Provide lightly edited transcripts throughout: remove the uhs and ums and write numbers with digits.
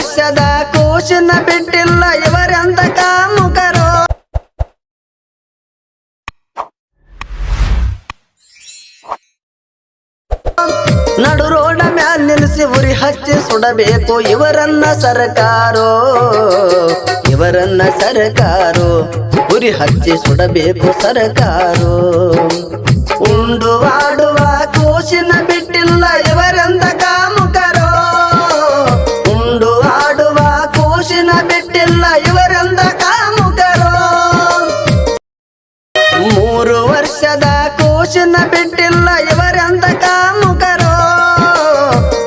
ವರ್ಷದ ಕೂಸಿನ ಬಿಟ್ಟಿಲ್ಲ ಇವರೆಂತ ಕಾಮುಕರೋ ನಡು ರೋಡ ಮ್ಯಾಲ ನಿಲ್ಲಿಸಿ ಉರಿ ಹಚ್ಚಿ ಸುಡಬೇಕು ಇವರನ್ನ ಸರ್ಕಾರೋ ಉರಿ ಹಚ್ಚಿ ಸುಡಬೇಕು ಸರ್ಕಾರೋ ಉಂಡು ಆಡುವ ಕೂಸಿನ ಬಿಟ್ಟಿಲ್ಲ ಇವರೆಂದ ಕಾಮುಕರೋ ಉಂಡು ಆಡುವ ಕೂಸಿನ ಬಿಟ್ಟಿಲ್ಲ ಇವರೆಂದ ಕಾಮುಕರೋ 3 ವರ್ಷದ ಕೂಸಿನ ಬಿಟ್ಟಿಲ್ಲ ಇವರೆಂದ ಕಾಮುಕರೋ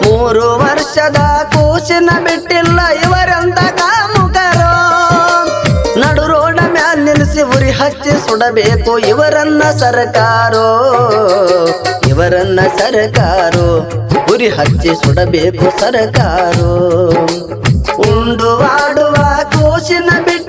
3 ವರ್ಷದ ಕೂಸಿನ ಬಿಟ್ಟಿಲ್ಲ ಇವರೆಂದ ಕಾಮುಕರೋ ನಡು ರೋಡ ಮ್ಯಾಲ ನಿಲ್ಲಿಸಿ ಉರಿ ಹಚ್ಚಿ ಸುಡಬೇಕು ಇವರನ್ನ ಸರ್ಕಾರೋ ಉರಿ ಹಚ್ಚಿ ಸುಡಬೇಕು ಸರ್ಕಾರೋ ಉಂಡು ಆಡುವ ಕೂಸಿನ ಬಿಟ್ಟು